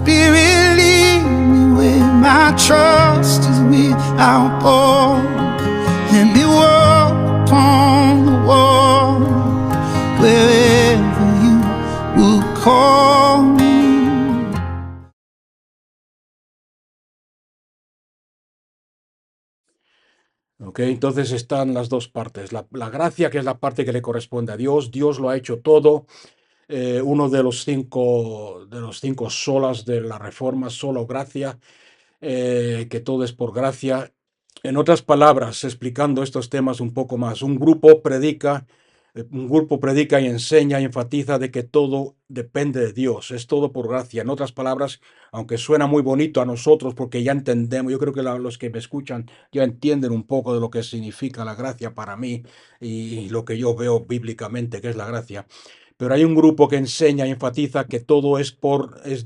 Spirit, lead me where my trust is without borders. Let me walk upon the water wherever you will call me. Ok, entonces están las dos partes. La gracia, que es la parte que le corresponde a Dios. Dios lo ha hecho todo. Uno de los cinco solas de la Reforma, solo gracia, que todo es por gracia. En otras palabras, explicando estos temas un poco más, un grupo predica y enseña y enfatiza de que todo depende de Dios, es todo por gracia. En otras palabras, aunque suena muy bonito a nosotros porque ya entendemos, yo creo que los que me escuchan ya entienden un poco de lo que significa la gracia para mí y lo que yo veo bíblicamente que es la gracia. Pero hay un grupo que enseña y enfatiza que todo es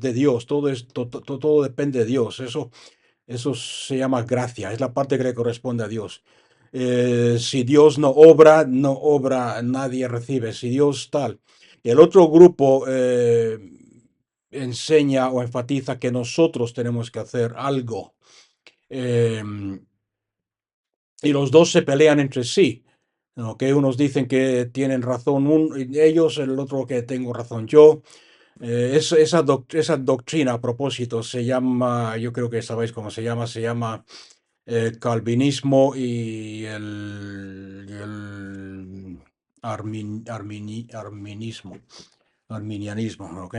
de Dios, todo depende de Dios. Eso se llama gracia, es la parte que le corresponde a Dios. Si Dios no obra, nadie recibe. Si Dios tal. El otro grupo enseña o enfatiza que nosotros tenemos que hacer algo. eh, y los dos se pelean entre sí. ¿No? Que unos dicen que tienen razón ellos, el otro que tengo razón yo. Esa doctrina a propósito se llama, yo creo que sabéis cómo se llama calvinismo y el arminianismo, ¿ok?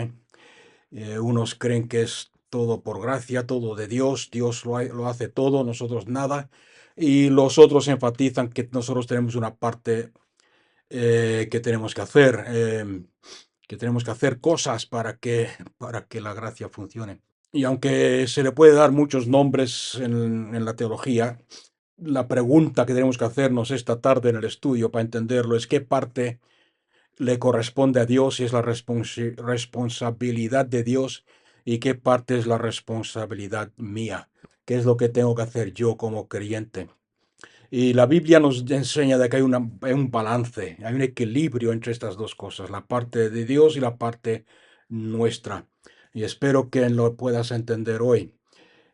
Unos creen que es todo por gracia, todo de Dios, Dios lo hace todo, nosotros nada, y los otros enfatizan que nosotros tenemos una parte que tenemos que hacer cosas para que la gracia funcione. Y aunque se le puede dar muchos nombres en la teología, la pregunta que tenemos que hacernos esta tarde en el estudio para entenderlo es qué parte le corresponde a Dios y es la responsabilidad de Dios y qué parte es la responsabilidad mía, qué es lo que tengo que hacer yo como creyente. Y la Biblia nos enseña de que hay un balance, hay un equilibrio entre estas dos cosas, la parte de Dios y la parte nuestra. Y espero que lo puedas entender hoy.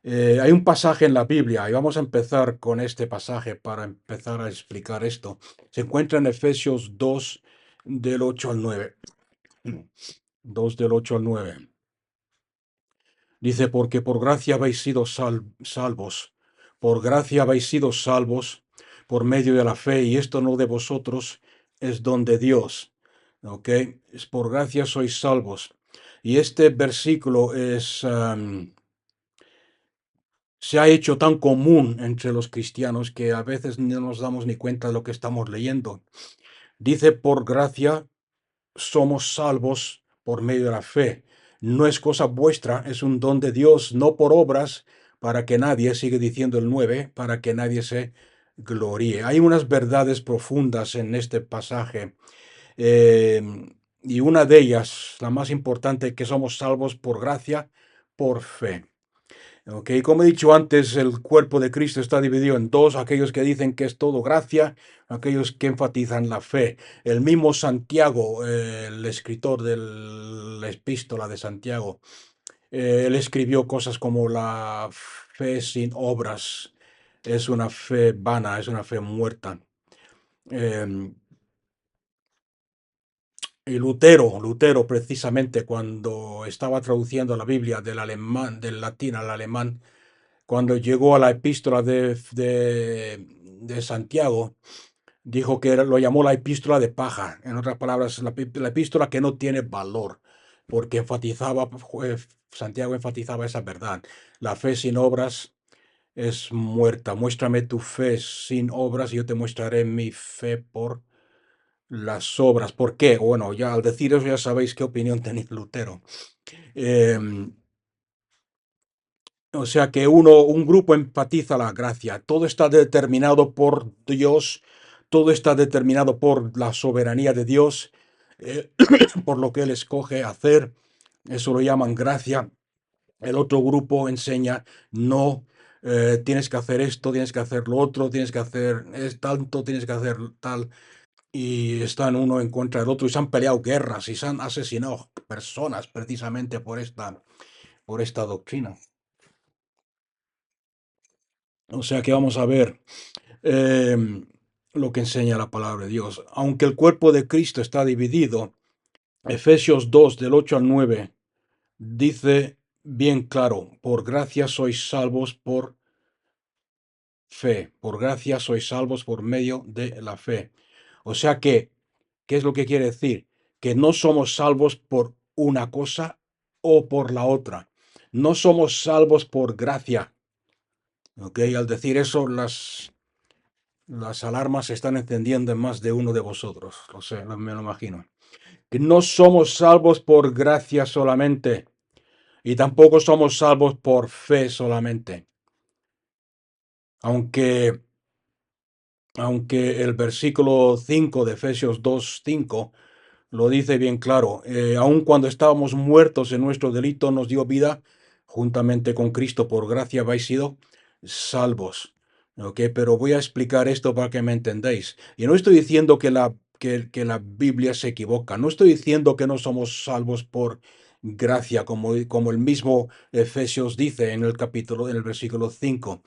Hay un pasaje en la Biblia y vamos a empezar con este pasaje para empezar a explicar esto. Se encuentra en Efesios 2 del 8 al 9. 2 del 8 al 9. Dice, porque por gracia habéis sido salvos, por gracia habéis sido salvos por medio de la fe, y esto no de vosotros, es don de Dios. ¿Ok? Es por gracia sois salvos. Y este versículo se ha hecho tan común entre los cristianos que a veces no nos damos ni cuenta de lo que estamos leyendo. Dice, por gracia somos salvos por medio de la fe. No es cosa vuestra, es un don de Dios, no por obras, para que nadie, sigue diciendo el 9, para que nadie se gloríe. Hay unas verdades profundas en este pasaje, eh, y una de ellas, la más importante, que somos salvos por gracia, por fe. Ok, como he dicho antes, el cuerpo de Cristo está dividido en dos, aquellos que dicen que es todo gracia, aquellos que enfatizan la fe. El mismo Santiago, el escritor de la epístola de Santiago, él escribió cosas como la fe sin obras es una fe vana, es una fe muerta. Em, y Lutero precisamente cuando estaba traduciendo la Biblia del latín al alemán, cuando llegó a la epístola de Santiago, dijo que lo llamó la epístola de paja. En otras palabras, la epístola que no tiene valor, porque Santiago enfatizaba esa verdad. La fe sin obras es muerta. Muéstrame tu fe sin obras y yo te mostraré mi fe por las obras. ¿Por qué? Bueno, ya al decir eso ya sabéis qué opinión tenía Lutero. Em, O sea que un grupo empatiza la gracia. Todo está determinado por Dios, todo está determinado por la soberanía de Dios, eh, por lo que Él escoge hacer. Eso lo llaman gracia. El otro grupo enseña, no, tienes que hacer esto, tienes que hacer lo otro, tienes que hacer tanto, tienes que hacer tal. Y están uno en contra del otro y se han peleado guerras y se han asesinado personas precisamente por esta doctrina. O sea que vamos a ver lo que enseña la palabra de Dios. Aunque el cuerpo de Cristo está dividido, Efesios 2, del 8 al 9, dice bien claro, por gracia sois salvos por fe, por gracia sois salvos por medio de la fe. O sea que, ¿qué es lo que quiere decir? Que no somos salvos por una cosa o por la otra. No somos salvos por gracia. ¿Ok? Al decir eso, las alarmas se están encendiendo en más de uno de vosotros. O sea, me lo imagino. Que no somos salvos por gracia solamente. Y tampoco somos salvos por fe solamente. Aunque el versículo 5 de Efesios 2:5 lo dice bien claro, aun cuando estábamos muertos en nuestro delito, nos dio vida juntamente con Cristo, por gracia habéis sido salvos. ¿Ok? Pero voy a explicar esto para que me entendáis. Y no estoy diciendo que la Biblia se equivoca, no estoy diciendo que no somos salvos por gracia, como el mismo Efesios dice en el versículo 5.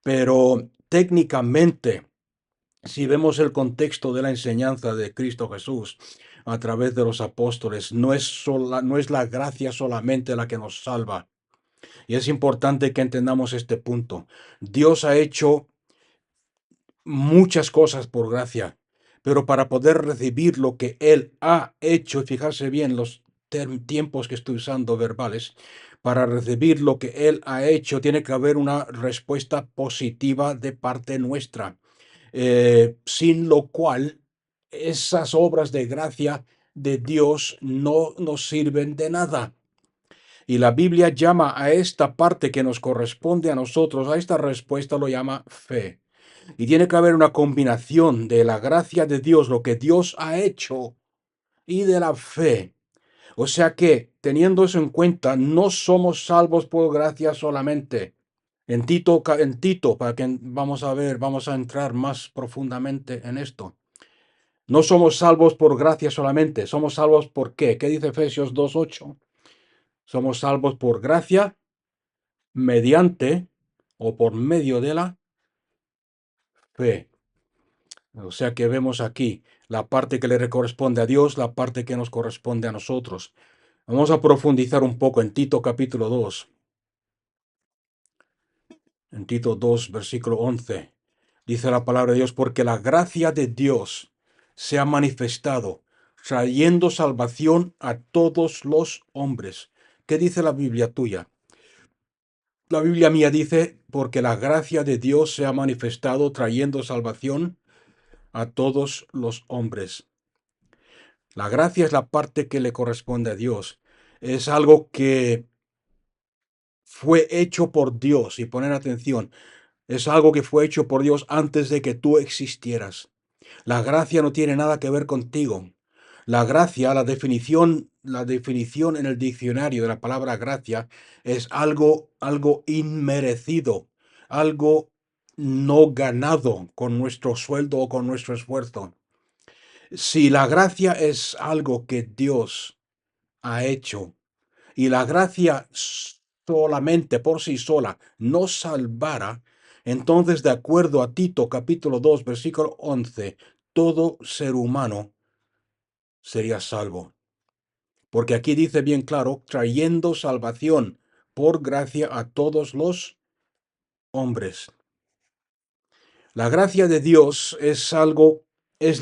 Pero técnicamente, si vemos el contexto de la enseñanza de Cristo Jesús a través de los apóstoles, no es la gracia solamente la que nos salva. Y es importante que entendamos este punto. Dios ha hecho muchas cosas por gracia, pero para poder recibir lo que Él ha hecho, y fijarse bien los tiempos que estoy usando verbales, para recibir lo que Él ha hecho, tiene que haber una respuesta positiva de parte nuestra. Sin lo cual esas obras de gracia de Dios no nos sirven de nada. Y la Biblia llama a esta parte que nos corresponde a nosotros, a esta respuesta lo llama fe. Y tiene que haber una combinación de la gracia de Dios, lo que Dios ha hecho, y de la fe. O sea que, teniendo eso en cuenta, no somos salvos por gracia solamente. En Tito, para que vamos a ver, vamos a entrar más profundamente en esto. No somos salvos por gracia solamente, somos salvos por qué. ¿Qué dice Efesios 2:8? Somos salvos por gracia, mediante o por medio de la fe. O sea que vemos aquí la parte que le corresponde a Dios, la parte que nos corresponde a nosotros. Vamos a profundizar un poco en Tito capítulo 2. En Tito 2, versículo 11. Dice la palabra de Dios, porque la gracia de Dios se ha manifestado, trayendo salvación a todos los hombres. ¿Qué dice la Biblia tuya? La Biblia mía dice, porque la gracia de Dios se ha manifestado, trayendo salvación a todos los hombres. La gracia es la parte que le corresponde a Dios. Es algo que fue hecho por Dios, y poner atención, es algo que fue hecho por Dios antes de que tú existieras. La gracia no tiene nada que ver contigo. La gracia, la definición en el diccionario de la palabra gracia es algo inmerecido, algo no ganado con nuestro sueldo o con nuestro esfuerzo. Si la gracia es algo que Dios ha hecho y la gracia solamente por sí sola no salvara, entonces, de acuerdo a Tito capítulo 2, versículo 11, todo ser humano sería salvo. Porque aquí dice bien claro, trayendo salvación por gracia a todos los hombres. La gracia de Dios es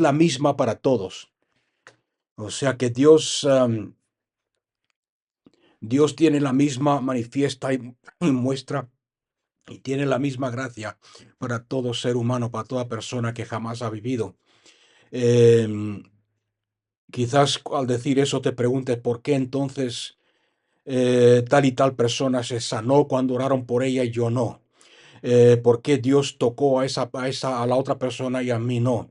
la misma para todos. O sea que Dios tiene la misma manifiesta y muestra y tiene la misma gracia para todo ser humano, para toda persona que jamás ha vivido. Quizás al decir eso te preguntes por qué entonces tal y tal persona se sanó cuando oraron por ella y yo no. ¿Por qué Dios tocó a la otra persona y a mí no?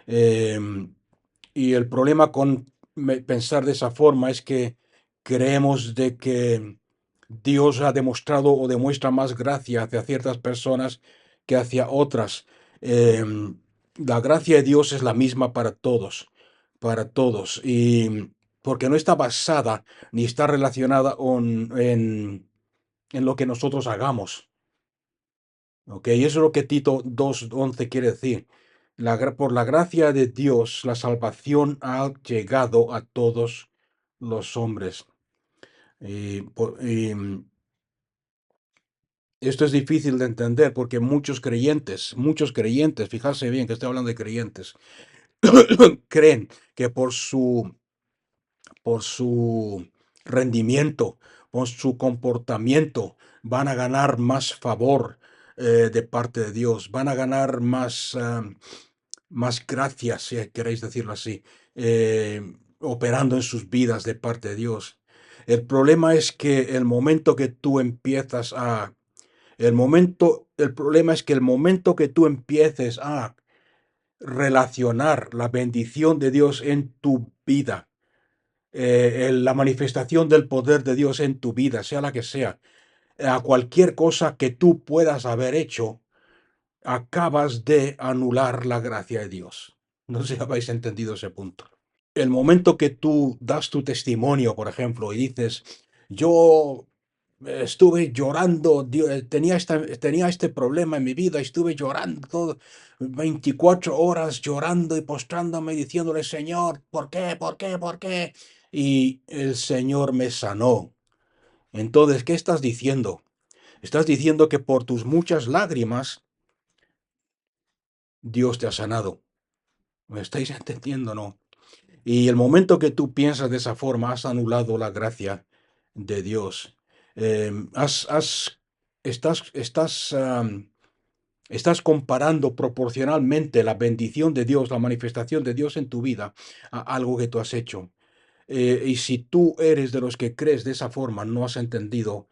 Y el problema con pensar de esa forma es que creemos de que Dios ha demostrado o demuestra más gracia hacia ciertas personas que hacia otras. La gracia de Dios es la misma para todos, y porque no está basada ni está relacionada en lo que nosotros hagamos. ¿Ok? Y eso es lo que Tito 2:11 quiere decir. Por la gracia de Dios, la salvación ha llegado a todos los hombres. Y esto es difícil de entender porque muchos creyentes, fijarse bien que estoy hablando de creyentes, creen que por su rendimiento, por su comportamiento, van a ganar más favor de parte de Dios, van a ganar más gracia, si queréis decirlo así, operando en sus vidas de parte de Dios. El problema es que el problema es que el momento que tú empieces a relacionar la bendición de Dios en tu vida, la manifestación del poder de Dios en tu vida, sea la que sea, a cualquier cosa que tú puedas haber hecho, acabas de anular la gracia de Dios. No sé si habéis entendido ese punto. El momento que tú das tu testimonio, por ejemplo, y dices, yo estuve llorando, tenía este problema en mi vida, estuve llorando 24 horas llorando y postrándome diciéndole, Señor, ¿por qué? ¿Por qué? ¿Por qué? Y el Señor me sanó. Entonces, ¿qué estás diciendo? Estás diciendo que por tus muchas lágrimas Dios te ha sanado. ¿Me estáis entendiendo, no? Y el momento que tú piensas de esa forma, has anulado la gracia de Dios. Em, has, has- estás comparando proporcionalmente la bendición de Dios, la manifestación de Dios en tu vida, a algo que tú has hecho. Y si tú eres de los que crees de esa forma, no has entendido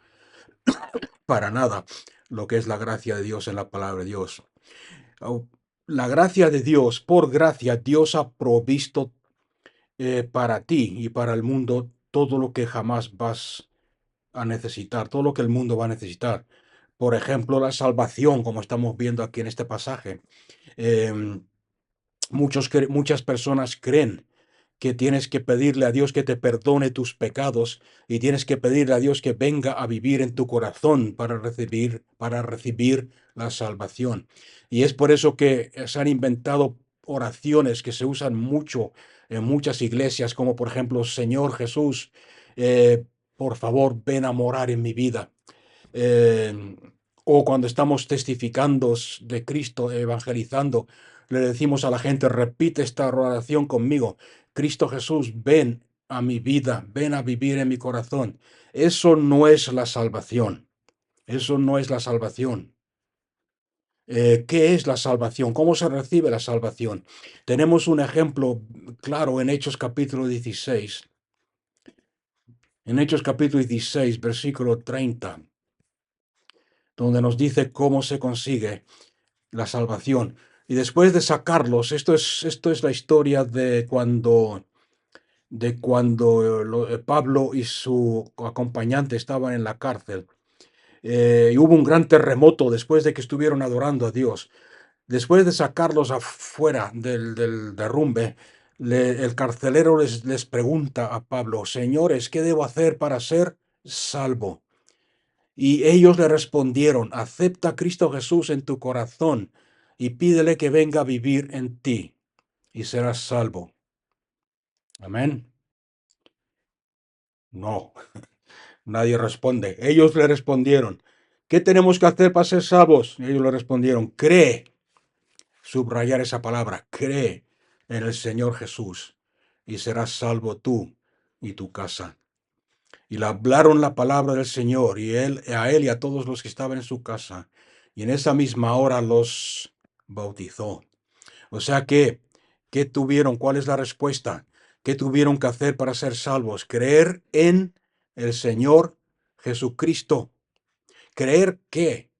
para nada lo que es la gracia de Dios en la palabra de Dios. Au- La gracia de Dios, por gracia, Dios ha provisto para ti y para el mundo todo lo que jamás vas a necesitar, todo lo que el mundo va a necesitar. Por ejemplo, la salvación, como estamos viendo aquí en este pasaje. Em, muchas personas creen que tienes que pedirle a Dios que te perdone tus pecados y tienes que pedirle a Dios que venga a vivir en tu corazón para recibir la salvación. Y es por eso que se han inventado oraciones que se usan mucho en muchas iglesias, como por ejemplo, Señor Jesús, eh, por favor, ven a morar en mi vida. eh, o cuando estamos testificando de Cristo, evangelizando, le decimos a la gente, repite esta oración conmigo. Cristo Jesús, ven a mi vida, ven a vivir en mi corazón. Eso no es la salvación. Eso no es la salvación. ¿Qué es la salvación? ¿Cómo se recibe la salvación? Tenemos un ejemplo claro en Hechos capítulo 16. En Hechos capítulo 16, versículo 30, donde nos dice cómo se consigue la salvación. Y después de sacarlos, esto es la historia de cuando Pablo y su acompañante estaban en la cárcel. Y hubo un gran terremoto después de que estuvieron adorando a Dios. Después de sacarlos afuera del derrumbe, el carcelero les pregunta a Pablo, señores, ¿qué debo hacer para ser salvo? Y ellos le respondieron, acepta a Cristo Jesús en tu corazón y pídele que venga a vivir en ti y serás salvo. Amén. No, nadie responde. Ellos le respondieron, ¿qué tenemos que hacer para ser salvos? Y ellos le respondieron, cree, subrayar esa palabra, cree en el Señor Jesús y serás salvo tú y tu casa. Y le hablaron la palabra del Señor y a él y a todos los que estaban en su casa. Y en esa misma hora los bautizó. O sea que, ¿qué tuvieron? ¿Cuál es la respuesta? ¿Qué tuvieron que hacer para ser salvos? Creer en el Señor Jesucristo. ¿Creer qué?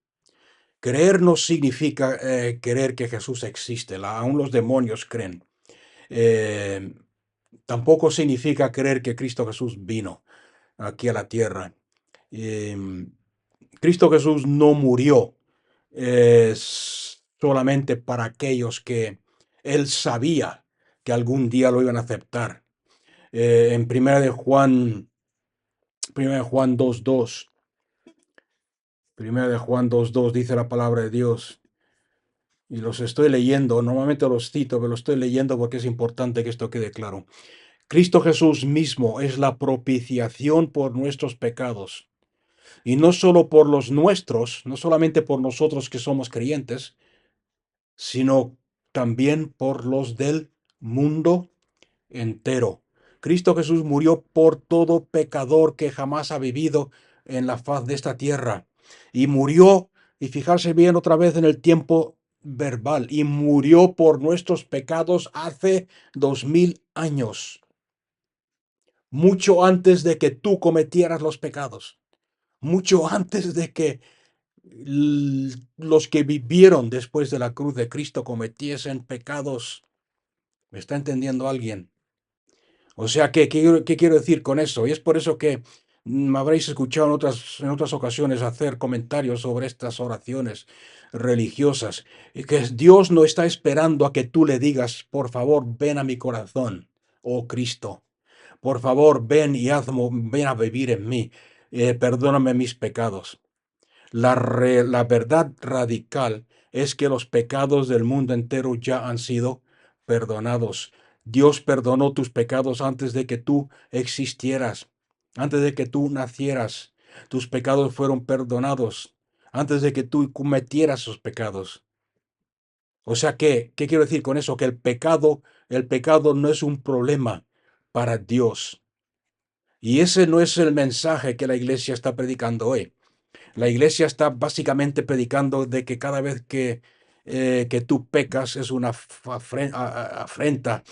Creer no significa creer que Jesús existe. Aún los demonios creen. Eh, Tampoco significa creer que Cristo Jesús vino aquí a la tierra. Em, Cristo Jesús no murió solamente para aquellos que él sabía que algún día lo iban a aceptar. En primera de Juan 2:2 Primera de Juan 2:2 dice la palabra de Dios. Y los estoy leyendo, normalmente los cito, pero los estoy leyendo porque es importante que esto quede claro. Cristo Jesús mismo es la propiciación por nuestros pecados. Y no solo por los nuestros, no solamente por nosotros que somos creyentes, sino también por los del mundo entero. Cristo Jesús murió por todo pecador que jamás ha vivido en la faz de esta tierra. Y murió, y fijarse bien otra vez en el tiempo verbal, y murió por nuestros pecados hace 2000 años, mucho antes de que tú cometieras los pecados, mucho antes de que los que vivieron después de la cruz de Cristo cometiesen pecados. ¿Me está entendiendo alguien? O sea, ¿qué quiero decir con eso? Y es por eso que me habréis escuchado en otras ocasiones hacer comentarios sobre estas oraciones religiosas, y que Dios no está esperando a que tú le digas, por favor, ven a mi corazón, oh Cristo. Por favor, ven a vivir en mí. Perdóname mis pecados. La verdad radical es que los pecados del mundo entero ya han sido perdonados. Dios perdonó tus pecados antes de que tú existieras, antes de que tú nacieras. Tus pecados fueron perdonados antes de que tú cometieras sus pecados. O sea que, ¿qué quiero decir con eso? Que el pecado no es un problema para Dios. Y ese no es el mensaje que la iglesia está predicando hoy. La iglesia está básicamente predicando de que cada vez que tú pecas es una afrenta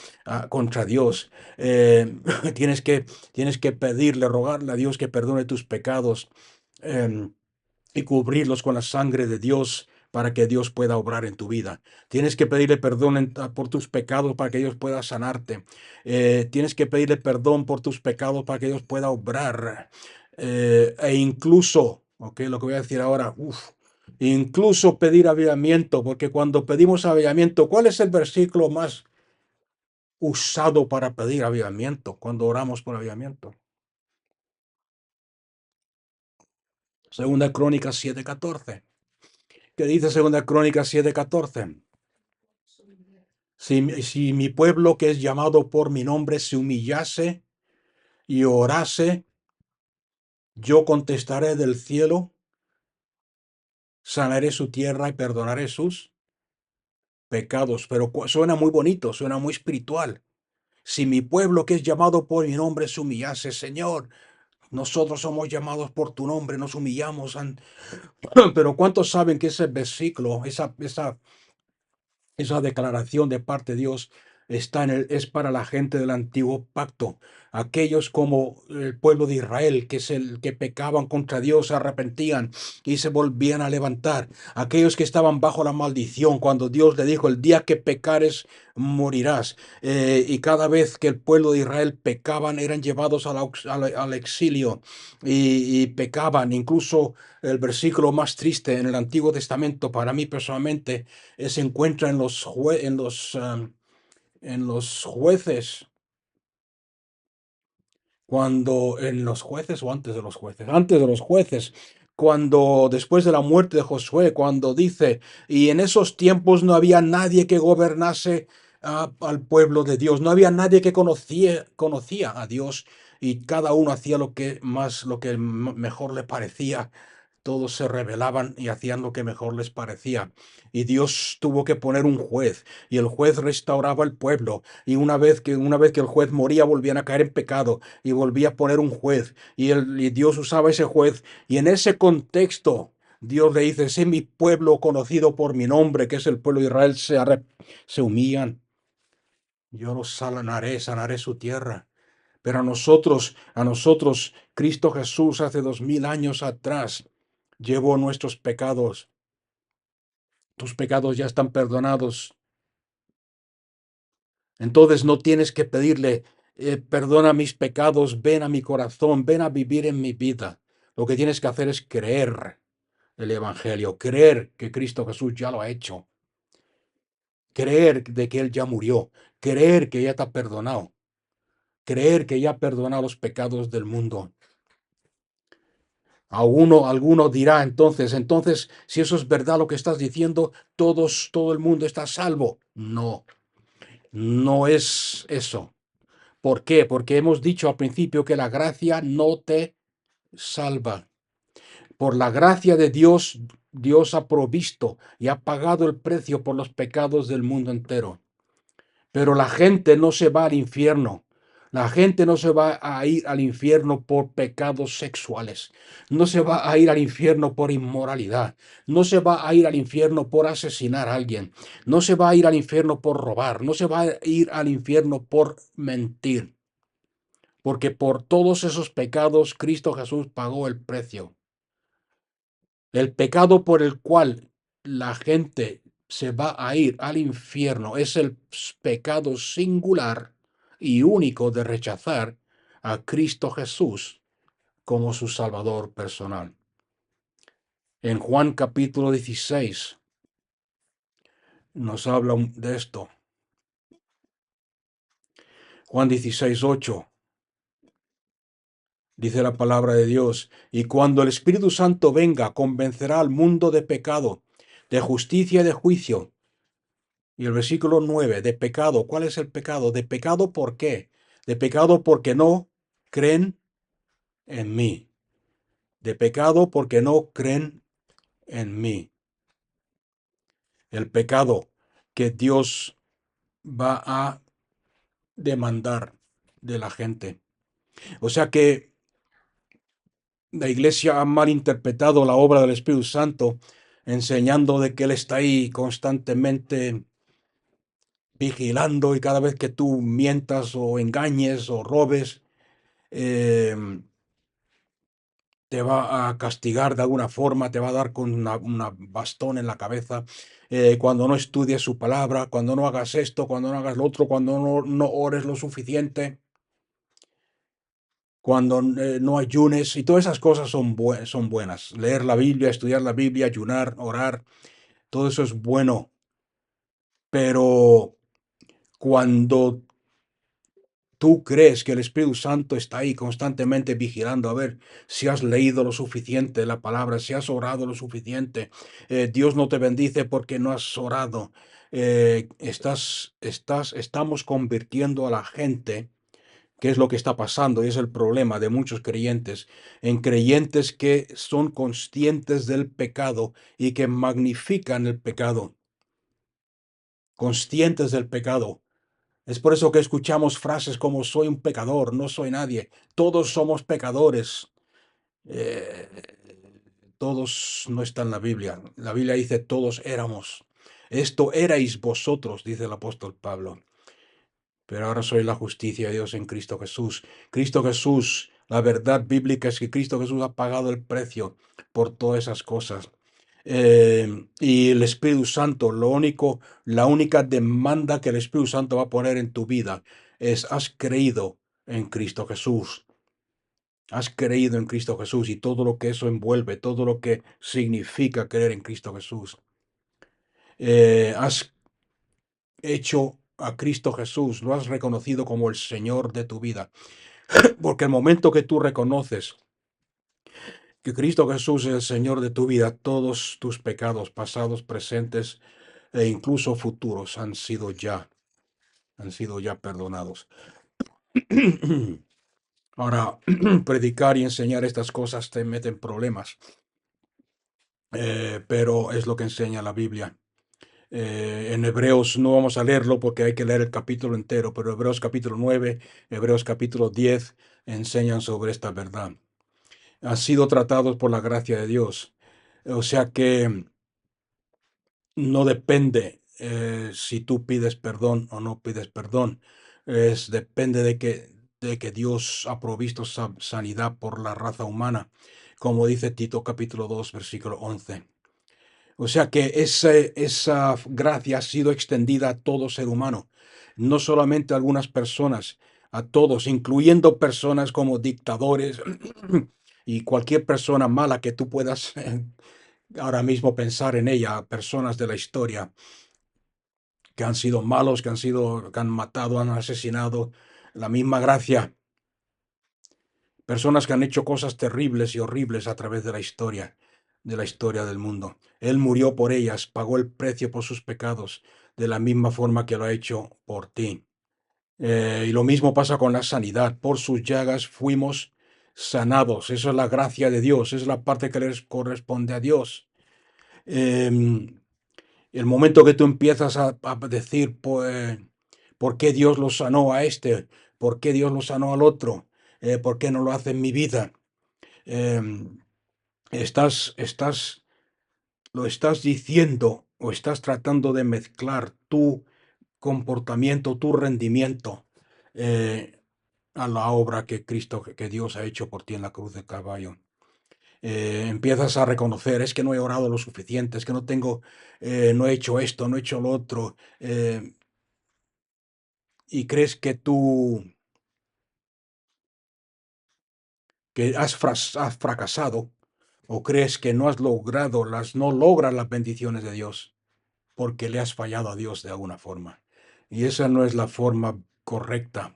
contra Dios. Tienes que pedirle, rogarle a Dios que perdone tus pecados, em, y cubrirlos con la sangre de Dios para que Dios pueda obrar en tu vida. Tienes que pedirle perdón por tus pecados para que Dios pueda sanarte. Tienes que pedirle perdón por tus pecados para que Dios pueda obrar. E incluso, ok, lo que voy a decir ahora, incluso pedir avivamiento, porque cuando pedimos avivamiento, ¿cuál es el versículo más usado para pedir avivamiento cuando oramos por avivamiento? Segunda Crónicas 7:14. ¿Qué dice Segunda Crónicas 7:14? Si mi pueblo que es llamado por mi nombre se humillase y orase, yo contestaré del cielo, sanaré su tierra y perdonaré sus pecados. Pero suena muy bonito, suena muy espiritual. Si mi pueblo que es llamado por mi nombre se humillase, Señor, nosotros somos llamados por tu nombre, nos humillamos. Pero ¿cuántos saben que ese versículo, esa declaración de parte de Dios es para la gente del antiguo pacto, aquellos como el pueblo de Israel, que es el que pecaban contra Dios, se arrepentían y se volvían a levantar, aquellos que estaban bajo la maldición, cuando Dios le dijo, el día que pecares, morirás. Y cada vez que el pueblo de Israel pecaban, eran llevados al exilio y pecaban. Incluso el versículo más triste en el Antiguo Testamento, para mí personalmente, se encuentra en los jueces, cuando en los jueces o antes de los jueces, cuando después de la muerte de Josué, cuando dice, y en esos tiempos no había nadie que gobernase al pueblo de Dios, no había nadie que conocía a Dios, y cada uno hacía lo que mejor le parecía. Todos se rebelaban y hacían lo que mejor les parecía. Y Dios tuvo que poner un juez, y el juez restauraba el pueblo. Y una vez que el juez moría, volvían a caer en pecado, y volvía a poner un juez. Y Dios usaba ese juez. Y en ese contexto, Dios le dice, si mi pueblo conocido por mi nombre, que es el pueblo de Israel, se humillan, yo los sanaré su tierra. Pero a nosotros, Cristo Jesús hace 2000 años atrás llevó nuestros pecados. Tus pecados ya están perdonados. Entonces no tienes que pedirle, perdona mis pecados, ven a mi corazón, ven a vivir en mi vida. Lo que tienes que hacer es creer el Evangelio, creer que Cristo Jesús ya lo ha hecho, creer de que Él ya murió, creer que ya te ha perdonado, creer que ya ha perdonado los pecados del mundo. Alguno dirá entonces, si eso es verdad lo que estás diciendo, todo el mundo está a salvo. No, no es eso. ¿Por qué? Porque hemos dicho al principio que la gracia no te salva. Por la gracia de Dios, Dios ha provisto y ha pagado el precio por los pecados del mundo entero. Pero la gente no se va al infierno. La gente no se va a ir al infierno por pecados sexuales. No se va a ir al infierno por inmoralidad. No se va a ir al infierno por asesinar a alguien. No se va a ir al infierno por robar. No se va a ir al infierno por mentir. Porque por todos esos pecados Cristo Jesús pagó el precio. El pecado por el cual la gente se va a ir al infierno es el pecado singular y único de rechazar a Cristo Jesús como su Salvador personal. En Juan capítulo 16 nos habla de esto. Juan 16:8 dice la palabra de Dios, y cuando el Espíritu Santo venga, convencerá al mundo de pecado, de justicia y de juicio. Y el versículo 9, de pecado. ¿Cuál es el pecado? De pecado, ¿por qué? De pecado porque no creen en mí. De pecado porque no creen en mí. El pecado que Dios va a demandar de la gente. O sea que la iglesia ha malinterpretado la obra del Espíritu Santo, enseñando de que Él está ahí constantemente vigilando, y cada vez que tú mientas o engañes o robes, eh, te va a castigar de alguna forma, te va a dar con una bastón en la cabeza, cuando no estudies su palabra, cuando no hagas esto, cuando no hagas lo otro, cuando no ores lo suficiente, cuando no ayunes, y todas esas cosas son buenas. Leer la Biblia, estudiar la Biblia, ayunar, orar, todo eso es bueno, pero cuando tú crees que el Espíritu Santo está ahí constantemente vigilando a ver si has leído lo suficiente la palabra, si has orado lo suficiente. Dios no te bendice porque no has orado. Estamos convirtiendo a la gente, que es lo que está pasando y es el problema de muchos creyentes, en creyentes que son conscientes del pecado y que magnifican el pecado, conscientes del pecado. Es por eso que escuchamos frases como soy un pecador, no soy nadie. Todos somos pecadores. Eh, todos no está en la Biblia. La Biblia dice todos éramos. Esto erais vosotros, dice el apóstol Pablo. Pero ahora soy la justicia de Dios en Cristo Jesús. Cristo Jesús, la verdad bíblica es que Cristo Jesús ha pagado el precio por todas esas cosas. Y el Espíritu Santo, la única demanda que el Espíritu Santo va a poner en tu vida es: has creído en Cristo Jesús. Has creído en Cristo Jesús y todo lo que eso envuelve, todo lo que significa creer en Cristo Jesús. Has hecho a Cristo Jesús, lo has reconocido como el Señor de tu vida. Porque el momento que tú reconoces que Cristo Jesús es el Señor de tu vida, todos tus pecados pasados, presentes e incluso futuros han sido ya perdonados. Ahora, predicar y enseñar estas cosas te meten problemas, pero es lo que enseña la Biblia. En Hebreos, no vamos a leerlo porque hay que leer el capítulo entero, pero Hebreos capítulo 9, Hebreos capítulo 10 enseñan sobre esta verdad. Han sido tratados por la gracia de Dios. O sea que no depende si tú pides perdón o no pides perdón. Depende de que Dios ha provisto sanidad por la raza humana, como dice Tito capítulo 2, versículo 11. O sea que esa gracia ha sido extendida a todo ser humano, no solamente a algunas personas, a todos, incluyendo personas como dictadores y cualquier persona mala que tú puedas ahora mismo pensar en ella, personas de la historia que han sido malos, que han matado, han asesinado. La misma gracia personas que han hecho cosas terribles y horribles a través de la historia del mundo. Él murió por ellas, pagó el precio por sus pecados, de la misma forma que lo ha hecho por ti. Y lo mismo pasa con la sanidad. Por sus llagas fuimos sanados. Eso es la gracia de Dios, es la parte que les corresponde a Dios. Em, el momento que tú empiezas a decir, pues, ¿por qué Dios lo sanó a este? ¿Por qué Dios lo sanó al otro? ¿Por qué no lo hace en mi vida? Em, estás, estás, lo estás diciendo o estás tratando de mezclar tu comportamiento, tu rendimiento eh, a la obra que Cristo, que Dios ha hecho por ti en la cruz del Calvario. Empiezas a reconocer, es que no he orado lo suficiente, es que no tengo, no he hecho esto, no he hecho lo otro, y crees que tú, que has fracasado, o crees que no has logrado no logras las bendiciones de Dios, porque le has fallado a Dios de alguna forma. Y esa no es la forma correcta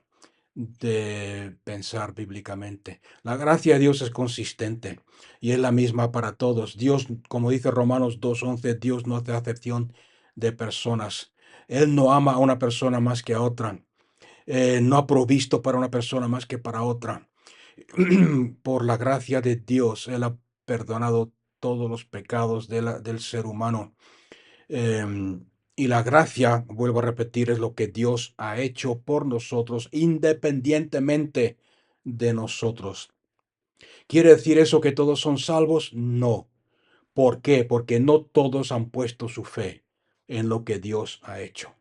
de pensar bíblicamente. La gracia de Dios es consistente y es la misma para todos. Dios, como dice Romanos 2:11, Dios no hace acepción de personas. Él no ama a una persona más que a otra. No ha provisto para una persona más que para otra. Por la gracia de Dios, Él ha perdonado todos los pecados del ser humano. Y la gracia, vuelvo a repetir, es lo que Dios ha hecho por nosotros independientemente de nosotros. ¿Quiere decir eso que todos son salvos? No. ¿Por qué? Porque no todos han puesto su fe en lo que Dios ha hecho.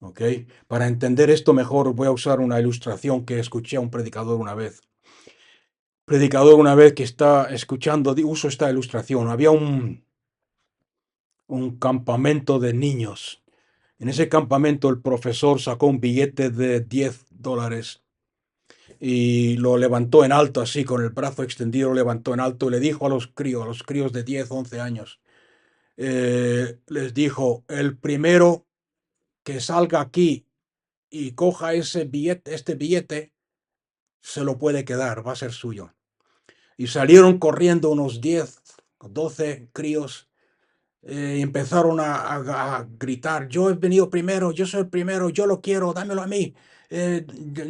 ¿Ok? Para entender esto mejor voy a usar una ilustración que escuché a un predicador una vez. Predicador una vez que está escuchando, uso esta ilustración. Había un campamento de niños. En ese campamento el profesor sacó un billete de $10 y lo levantó en alto, así con el brazo extendido, lo levantó en alto y le dijo a los críos de 10, 11 años, les dijo, el primero que salga aquí y coja este billete, se lo puede quedar, va a ser suyo. Y salieron corriendo unos 10 o 12 críos y empezaron a gritar, yo he venido primero, yo soy el primero, yo lo quiero, dámelo a mí,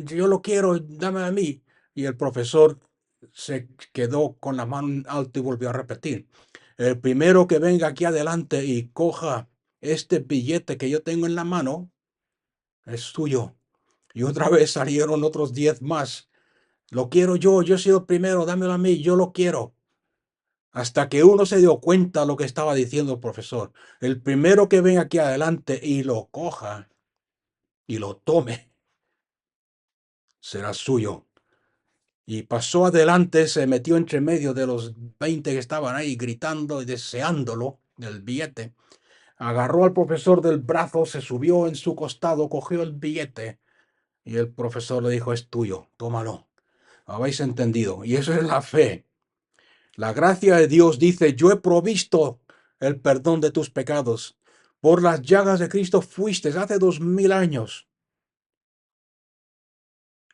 yo lo quiero, dámelo a mí. Y el profesor se quedó con la mano en alto y volvió a repetir, el primero que venga aquí adelante y coja este billete que yo tengo en la mano, es tuyo. Y otra vez salieron otros 10 más. Lo quiero yo he sido el primero, dámelo a mí, yo lo quiero. Hasta que uno se dio cuenta de lo que estaba diciendo el profesor. El primero que venga aquí adelante y lo coja y lo tome, será suyo. Y pasó adelante, se metió entre medio de los 20 que estaban ahí gritando y deseándolo, del billete. Agarró al profesor del brazo, se subió en su costado, cogió el billete y el profesor le dijo, es tuyo, tómalo. ¿Habéis entendido? Y eso es la fe. La gracia de Dios dice, yo he provisto el perdón de tus pecados. Por las llagas de Cristo fuiste hace 2000 años.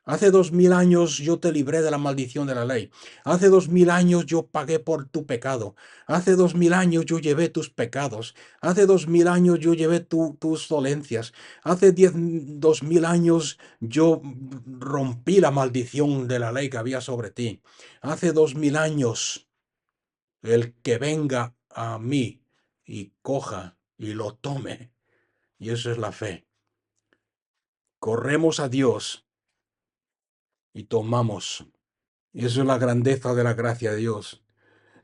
Hace 2000 años yo te libré de la maldición de la ley. Hace 2000 años yo pagué por tu pecado. Hace 2000 años yo llevé tus pecados. Hace 2000 años yo llevé tus dolencias. Hace 2000 años yo rompí la maldición de la ley que había sobre ti. Hace 2000 años el que venga a mí y coja y lo tome. Y eso es la fe. Corremos a Dios y tomamos. Y eso es la grandeza de la gracia de Dios.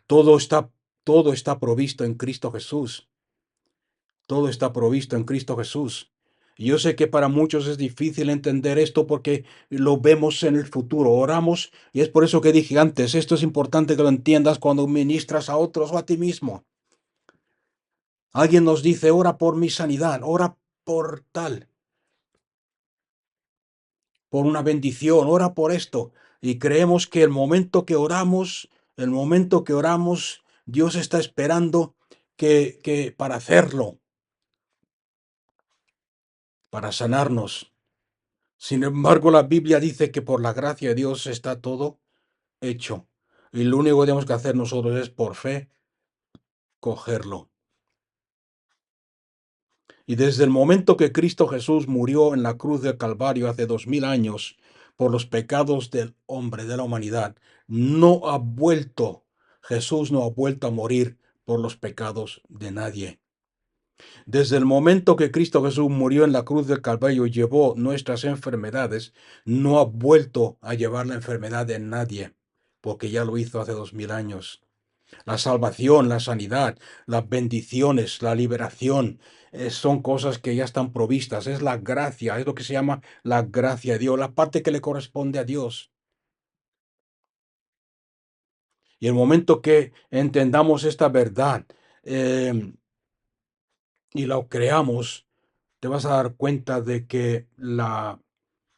Todo está, todo está provisto en Cristo Jesús. Todo está provisto en Cristo Jesús. Y yo sé que para muchos es difícil entender esto porque lo vemos en el futuro. Oramos y es por eso que dije antes, esto es importante que lo entiendas cuando ministras a otros o a ti mismo. Alguien nos dice, ora por mi sanidad, ora por tal, por una bendición, ora por esto. Y creemos que el momento que oramos, Dios está esperando que para hacerlo, para sanarnos. Sin embargo, la Biblia dice que por la gracia de Dios está todo. hecho. Y lo único que tenemos que hacer nosotros es por fe cogerlo. Y desde el momento que Cristo Jesús murió en la cruz del Calvario hace 2000 años por los pecados del hombre, de la humanidad, no ha vuelto, Jesús no ha vuelto a morir por los pecados de nadie. Desde el momento que Cristo Jesús murió en la cruz del Calvario y llevó nuestras enfermedades, no ha vuelto a llevar la enfermedad de nadie, porque ya lo hizo hace 2000 años. La salvación, la sanidad, las bendiciones, la liberación, son cosas que ya están provistas. Es la gracia, es lo que se llama la gracia de Dios, la parte que le corresponde a Dios. Y el momento que entendamos esta verdad eh, y la creamos, te vas a dar cuenta de que la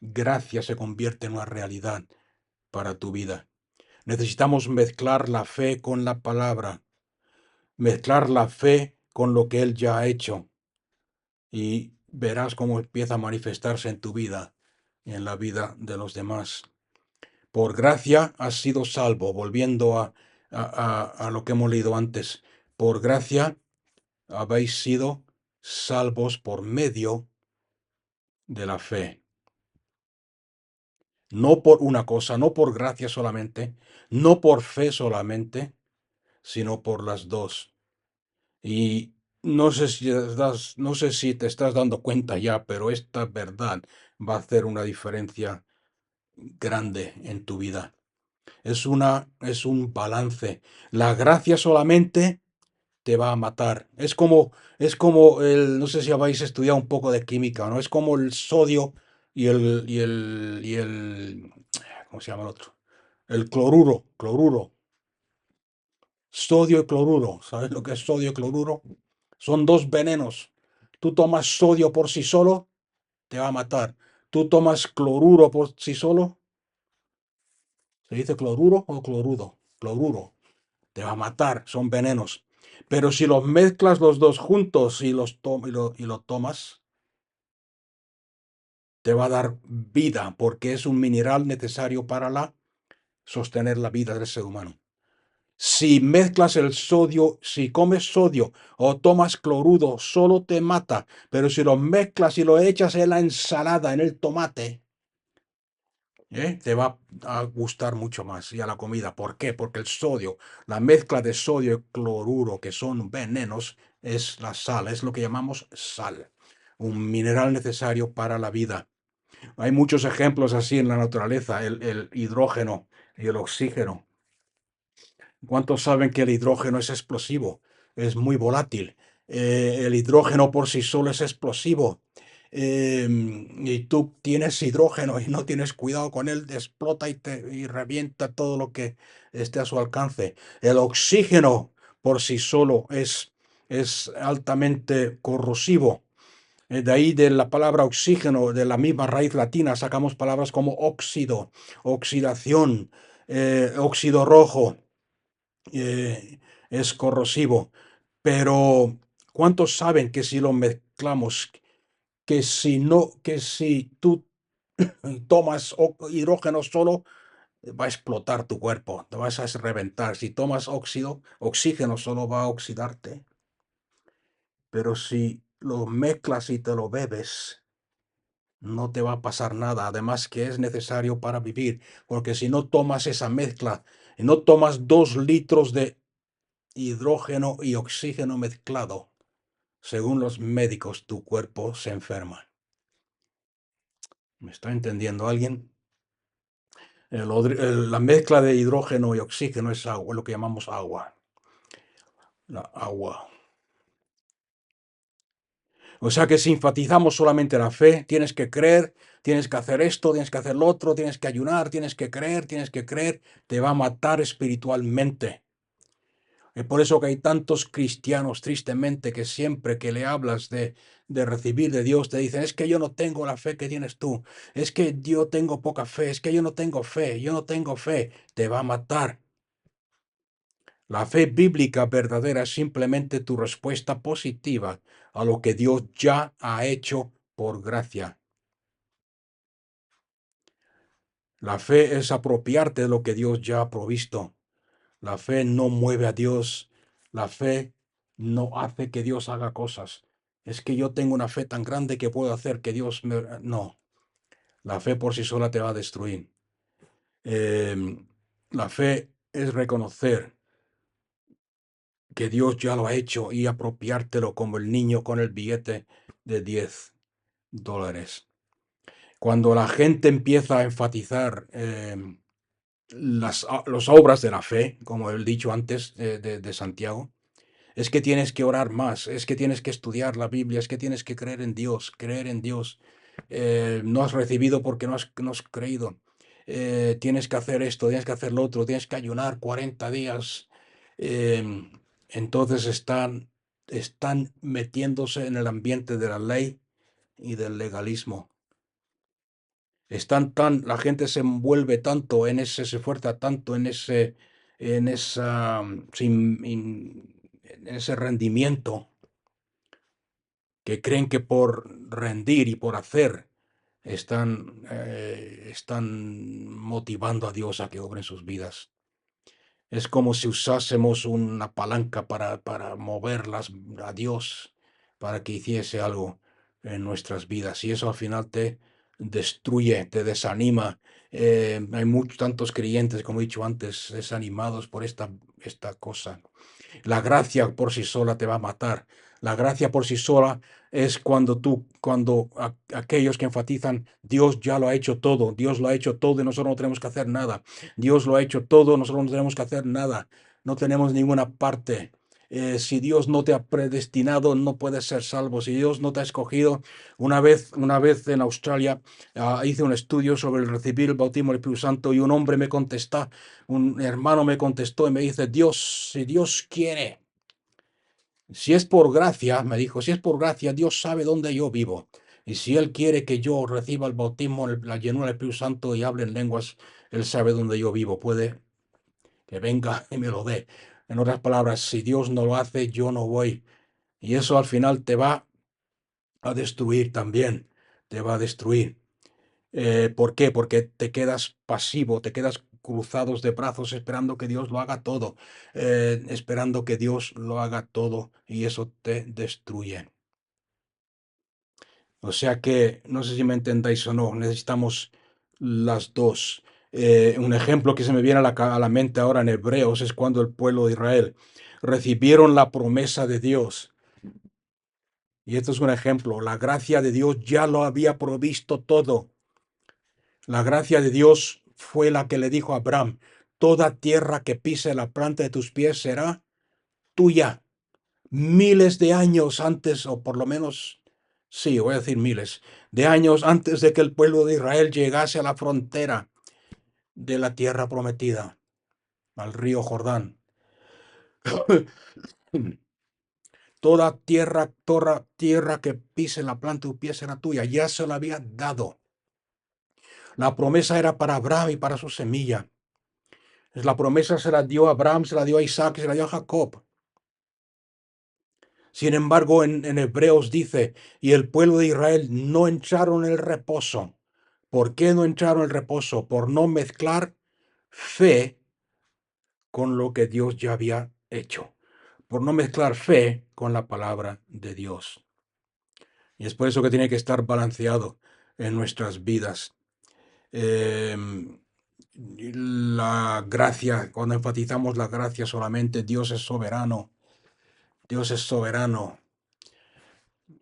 gracia se convierte en una realidad para tu vida. Necesitamos mezclar la fe con la palabra, mezclar la fe con lo que Él ya ha hecho. Y verás cómo empieza a manifestarse en tu vida y en la vida de los demás. Por gracia has sido salvo, volviendo a lo que hemos leído antes. Por gracia habéis sido salvos por medio de la fe. No por una cosa, no por gracia solamente, no por fe solamente, sino por las dos. Y no sé si te estás dando cuenta ya, pero esta verdad va a hacer una diferencia grande en tu vida. Es un balance. La gracia solamente te va a matar. Es como no sé si habéis estudiado un poco de química, ¿no? Es como el sodio y el, ¿cómo se llama el otro? El cloruro. Sodio y cloruro. ¿Sabes lo que es sodio y cloruro? Son dos venenos. Tú tomas sodio por sí solo, te va a matar. Tú tomas cloruro por sí solo, ¿se dice cloruro o clorudo? Cloruro. Te va a matar, son venenos. Pero si los mezclas los dos juntos y lo tomas, te va a dar vida, porque es un mineral necesario para sostener la vida del ser humano. Si mezclas el sodio, si comes sodio o tomas cloruro, solo te mata. Pero si lo mezclas y lo echas en la ensalada, en el tomate, te va a gustar mucho más y a la comida. ¿Por qué? Porque el sodio, la mezcla de sodio y cloruro, que son venenos, es la sal, es lo que llamamos sal, un mineral necesario para la vida. Hay muchos ejemplos así en la naturaleza, el hidrógeno y el oxígeno. ¿Cuántos saben que el hidrógeno es explosivo? Es muy volátil. El hidrógeno por sí solo es explosivo. Y tú tienes hidrógeno y no tienes cuidado con él, explota y revienta todo lo que esté a su alcance. El oxígeno por sí solo es altamente corrosivo. De ahí de la palabra oxígeno, de la misma raíz latina, sacamos palabras como óxido, oxidación, óxido rojo, es corrosivo. Pero ¿cuántos saben que si lo mezclamos, que si no, que si tú tomas hidrógeno solo, va a explotar tu cuerpo, te vas a reventar? Si tomas oxígeno solo va a oxidarte. Pero si lo mezclas y te lo bebes, no te va a pasar nada. Además que es necesario para vivir, porque si no tomas esa mezcla, y no tomas 2 litros de hidrógeno y oxígeno mezclado, según los médicos, tu cuerpo se enferma. ¿Me está entendiendo alguien? La mezcla de hidrógeno y oxígeno es agua, lo que llamamos agua. La agua. O sea que si enfatizamos solamente la fe, tienes que creer, tienes que hacer esto, tienes que hacer lo otro, tienes que ayunar, tienes que creer, te va a matar espiritualmente. Es por eso que hay tantos cristianos, tristemente, que siempre que le hablas de recibir de Dios, te dicen, es que yo no tengo la fe que tienes tú, es que yo tengo poca fe, es que yo no tengo fe, yo no tengo fe. Te va a matar. La fe bíblica verdadera es simplemente tu respuesta positiva a lo que Dios ya ha hecho por gracia. La fe es apropiarte de lo que Dios ya ha provisto. La fe no mueve a Dios. La fe no hace que Dios haga cosas. Es que yo tengo una fe tan grande que puedo hacer que Dios me... No, la fe por sí sola te va a destruir. La fe es reconocer que Dios ya lo ha hecho y apropiártelo como el niño con el billete de $10. Cuando la gente empieza a enfatizar las obras de la fe, como he dicho antes de Santiago, es que tienes que orar más, es que tienes que estudiar la Biblia, es que tienes que creer en Dios, creer en Dios. No has recibido porque no has creído. Tienes que hacer esto, tienes que hacer lo otro, tienes que ayunar 40 días. Eh, entonces están metiéndose en el ambiente de la ley y del legalismo. La gente se envuelve tanto en ese, se esfuerza tanto en esa, en ese rendimiento, que creen que por rendir y por hacer están motivando a Dios a que obre en sus vidas. Es como si usásemos una palanca para moverlas a Dios, para que hiciese algo en nuestras vidas. Y eso al final te destruye, te desanima. Hay muchos tantos creyentes, como he dicho antes, desanimados por esta cosa. La gracia por sí sola te va a matar. La gracia por sí sola es cuando aquellos que enfatizan, Dios ya lo ha hecho todo, Dios lo ha hecho todo y nosotros no tenemos que hacer nada. Dios lo ha hecho todo, nosotros no tenemos que hacer nada. No tenemos ninguna parte. Si Dios no te ha predestinado, no puedes ser salvo. Si Dios no te ha escogido, una vez en Australia hice un estudio sobre el recibir el bautismo del Espíritu Santo y un hermano me contestó y me dice, Dios, si Dios quiere, si es por gracia, me dijo, si es por gracia, Dios sabe dónde yo vivo. Y si Él quiere que yo reciba el bautismo, la llenura del Espíritu Santo y hable en lenguas, Él sabe dónde yo vivo. Puede que venga y me lo dé. En otras palabras, si Dios no lo hace, yo no voy. Y eso al final te va a destruir también. Te va a destruir. ¿Por qué? Porque te quedas pasivo, te quedas cruzados de brazos esperando que Dios lo haga todo, esperando que Dios lo haga todo y eso te destruye. O sea que, no sé si me entendáis o no, necesitamos las dos. Un ejemplo que se me viene a la mente ahora en Hebreos es cuando el pueblo de Israel recibieron la promesa de Dios. Y esto es un ejemplo, la gracia de Dios ya lo había provisto todo. La gracia de Dios fue la que le dijo a Abraham, toda tierra que pise la planta de tus pies será tuya. Miles de años antes, o por lo menos, sí, voy a decir miles, de años antes de que el pueblo de Israel llegase a la frontera de la tierra prometida, al río Jordán. Toda tierra que pise la planta de tus pies será tuya. Ya se lo había dado. La promesa era para Abraham y para su semilla. La promesa se la dio a Abraham, se la dio a Isaac, se la dio a Jacob. Sin embargo, en Hebreos dice, y el pueblo de Israel no entraron en el reposo. ¿Por qué no entraron en el reposo? Por no mezclar fe con lo que Dios ya había hecho. Por no mezclar fe con la palabra de Dios. Y es por eso que tiene que estar balanceado en nuestras vidas. La gracia, cuando enfatizamos la gracia solamente, Dios es soberano. Dios es soberano.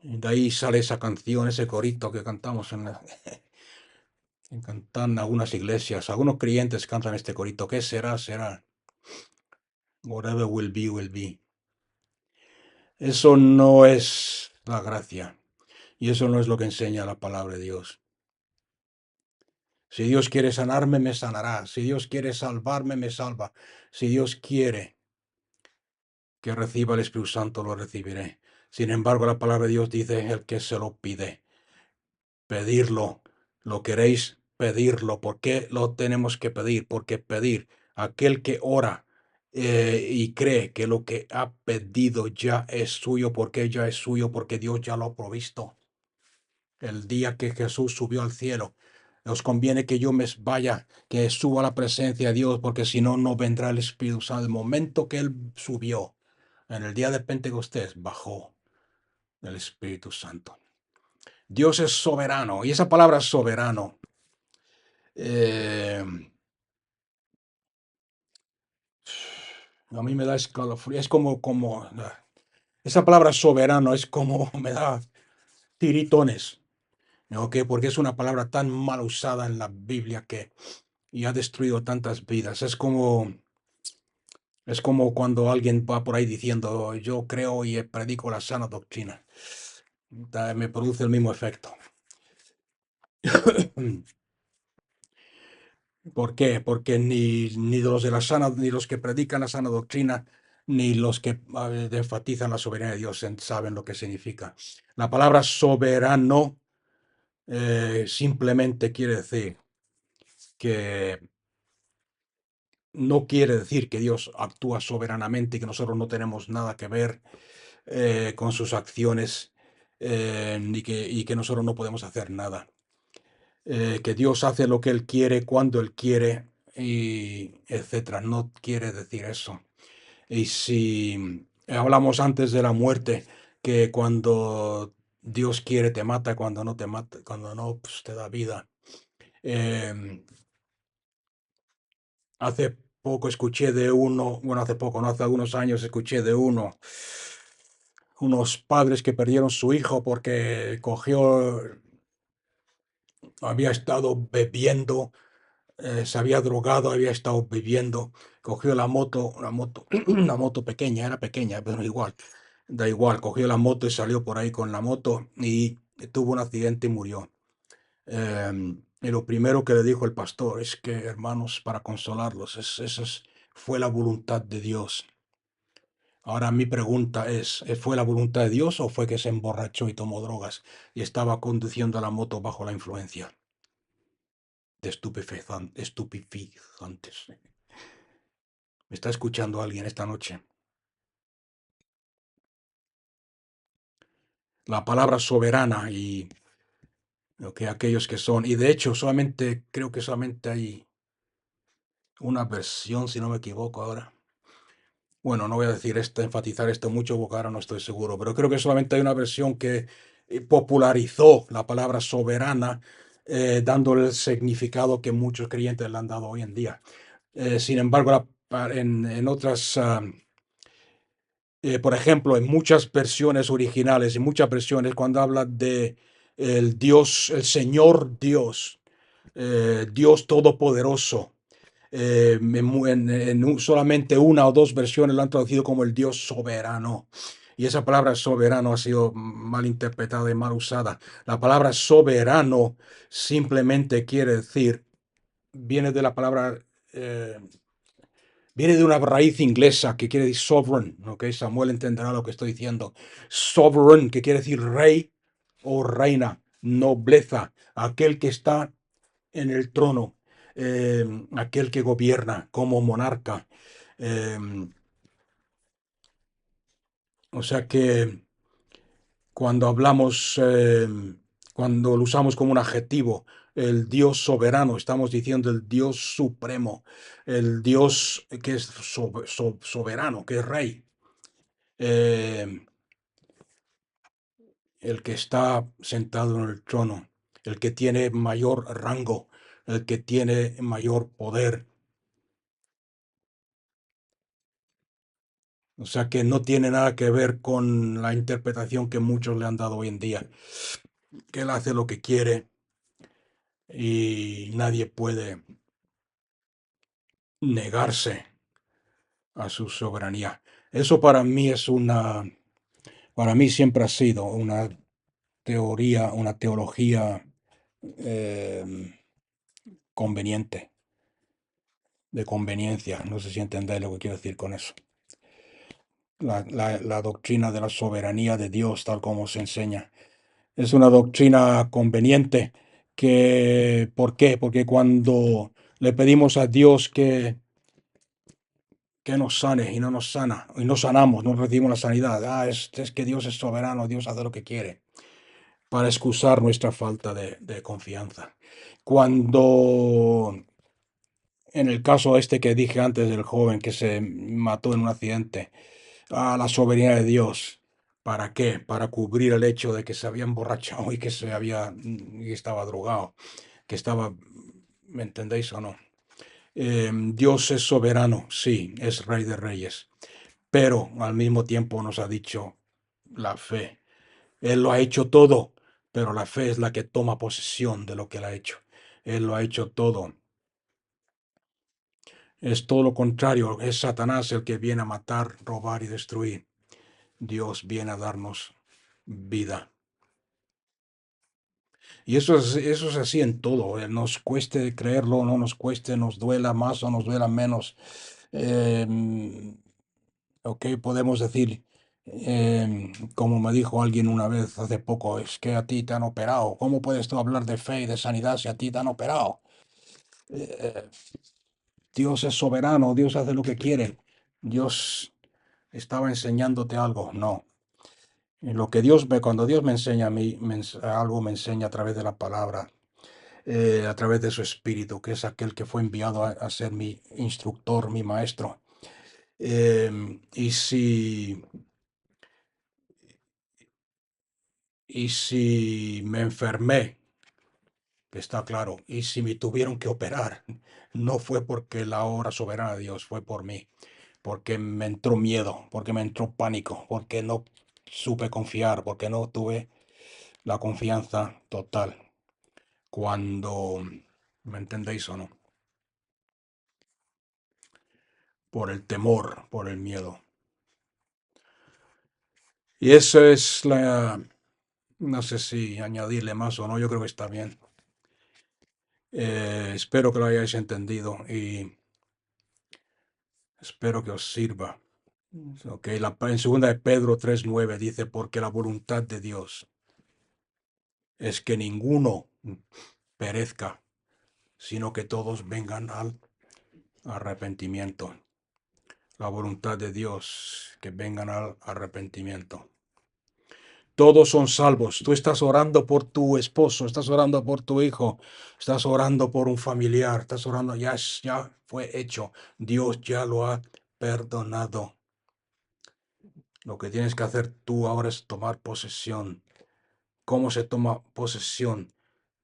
Y de ahí sale esa canción, ese corito que cantamos cantan algunas iglesias. Algunos creyentes cantan este corito. ¿Qué será? Será. Whatever will be, will be. Eso no es la gracia. Y eso no es lo que enseña la palabra de Dios. Si Dios quiere sanarme, me sanará. Si Dios quiere salvarme, me salva. Si Dios quiere que reciba el Espíritu Santo, lo recibiré. Sin embargo, la palabra de Dios dice, el que se lo pide, pedirlo. ¿Lo queréis? Pedirlo. ¿Por qué lo tenemos que pedir? Porque pedir, aquel que ora y cree que lo que ha pedido ya es suyo, porque ya es suyo, porque Dios ya lo ha provisto. El día que Jesús subió al cielo, Os conviene que yo me vaya, que suba a la presencia de Dios, porque si no, no vendrá el Espíritu Santo. El momento que Él subió, en el día de Pentecostés, bajó el Espíritu Santo. Dios es soberano, y esa palabra soberano, eh, a mí me da escalofrío, es esa palabra soberano es como, me da tiritones, ¿ok? Porque es una palabra tan mal usada en la Biblia que y ha destruido tantas vidas. Es como cuando alguien va por ahí diciendo, yo creo y predico la sana doctrina. Me produce el mismo efecto. ¿Por qué? Porque ni los de la sana, ni los que predican la sana doctrina, ni los que enfatizan la soberanía de Dios saben lo que significa. La palabra soberano simplemente quiere decir que no quiere decir que Dios actúa soberanamente y que nosotros no tenemos nada que ver con sus acciones y que nosotros no podemos hacer nada. Que Dios hace lo que Él quiere, cuando Él quiere, y etcétera. No quiere decir eso. Y si hablamos antes de la muerte, que cuando Dios quiere te mata, cuando no te mata, cuando no, pues, te da vida. Hace poco escuché de uno, bueno, hace poco, no hace algunos años escuché de unos padres que perdieron su hijo porque había estado bebiendo, se había drogado, había estado bebiendo, cogió una moto pequeña, era pequeña, pero igual, da igual, cogió la moto y salió por ahí con la moto y tuvo un accidente y murió. Y lo primero que le dijo el pastor es que, hermanos, para consolarlos, fue la voluntad de Dios. Ahora mi pregunta es, ¿fue la voluntad de Dios o fue que se emborrachó y tomó drogas y estaba conduciendo la moto bajo la influencia de estupefacientes? ¿Me está escuchando alguien esta noche? La palabra soberana y lo que aquellos que son, y de hecho creo que solamente hay una versión, si no me equivoco ahora. Bueno, no voy a decir esto, enfatizar esto mucho porque ahora no estoy seguro, pero creo que solamente hay una versión que popularizó la palabra soberana, dándole el significado que muchos creyentes le han dado hoy en día. Sin embargo, en otras, por ejemplo, en muchas versiones originales, en muchas versiones, cuando habla de el Dios, el Señor Dios, Dios Todopoderoso, solamente una o dos versiones lo han traducido como el Dios soberano. Y esa palabra soberano ha sido mal interpretada y mal usada. La palabra soberano simplemente quiere decir, viene de la palabra, eh, viene de una raíz inglesa que quiere decir sovereign. ¿Ok? Samuel entenderá lo que estoy diciendo. Sovereign, que quiere decir rey o reina, nobleza, aquel que está en el trono, aquel que gobierna como monarca. Eh, o sea que cuando hablamos, cuando lo usamos como un adjetivo, el Dios soberano, estamos diciendo el Dios supremo, el Dios que es soberano, que es rey, eh, el que está sentado en el trono, el que tiene mayor rango, el que tiene mayor poder. O sea que no tiene nada que ver con la interpretación que muchos le han dado hoy en día, que él hace lo que quiere y nadie puede negarse a su soberanía. Eso para mí siempre ha sido una teoría, una teología eh, conveniente, de conveniencia. No sé si entendéis lo que quiero decir con eso. La doctrina de la soberanía de Dios, tal como se enseña. Es una doctrina conveniente ¿por qué? Porque cuando le pedimos a Dios que nos sane y no nos sana, y no sanamos, no recibimos la sanidad. Es que Dios es soberano, Dios hace lo que quiere. para excusar nuestra falta de confianza. Cuando, en el caso este que dije antes del joven que se mató en un accidente, a la soberanía de Dios, ¿para qué? Para cubrir el hecho de que se había emborrachado y que y estaba drogado, que estaba, ¿me entendéis o no? Dios es soberano, sí, es Rey de Reyes, pero al mismo tiempo nos ha dicho la fe. Él lo ha hecho todo, pero la fe es la que toma posesión de lo que Él ha hecho. Él lo ha hecho todo. Es todo lo contrario, es Satanás el que viene a matar, robar y destruir. Dios viene a darnos vida. Y eso es así en todo. Nos cueste creerlo o no nos cueste, nos duela más o nos duela menos. Em, ok, podemos decir, como me dijo alguien una vez hace poco, es que a ti te han operado. ¿Cómo puedes tú hablar de fe y de sanidad si a ti te han operado? Eh, Dios es soberano, Dios hace lo que quiere. Dios estaba enseñándote algo. No. Y lo que Dios ve, cuando Dios me enseña a mí, algo me enseña a través de la palabra, a través de su espíritu, que es aquel que fue enviado a ser mi instructor, mi maestro. Y si me enfermé, está claro, y si me tuvieron que operar, no fue porque la obra soberana de Dios, fue por mí, porque me entró miedo, porque me entró pánico, porque no supe confiar, porque no tuve la confianza total. Cuando, ¿me entendéis o no? Por el temor, por el miedo. Y eso es no sé si añadirle más o no, yo creo que está bien. Espero que lo hayáis entendido y espero que os sirva. Ok, en segunda de Pedro 3:9 dice, porque la voluntad de Dios es que ninguno perezca, sino que todos vengan al arrepentimiento. La voluntad de Dios, que vengan al arrepentimiento. Todos son salvos. Tú estás orando por tu esposo, estás orando por tu hijo, estás orando por un familiar, estás orando, ya fue hecho. Dios ya lo ha perdonado. Lo que tienes que hacer tú ahora es tomar posesión. ¿Cómo se toma posesión?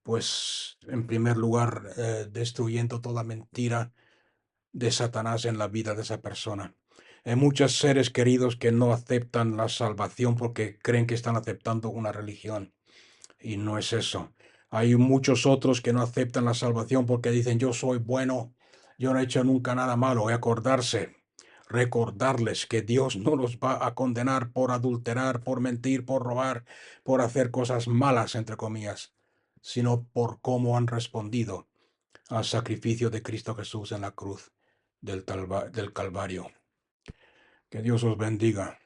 Pues en primer lugar, destruyendo toda mentira de Satanás en la vida de esa persona. Hay muchos seres queridos que no aceptan la salvación porque creen que están aceptando una religión. Y no es eso. Hay muchos otros que no aceptan la salvación porque dicen yo soy bueno, yo no he hecho nunca nada malo. Y recordarles que Dios no los va a condenar por adulterar, por mentir, por robar, por hacer cosas malas, entre comillas, sino por cómo han respondido al sacrificio de Cristo Jesús en la cruz del Calvario. Que Dios os bendiga.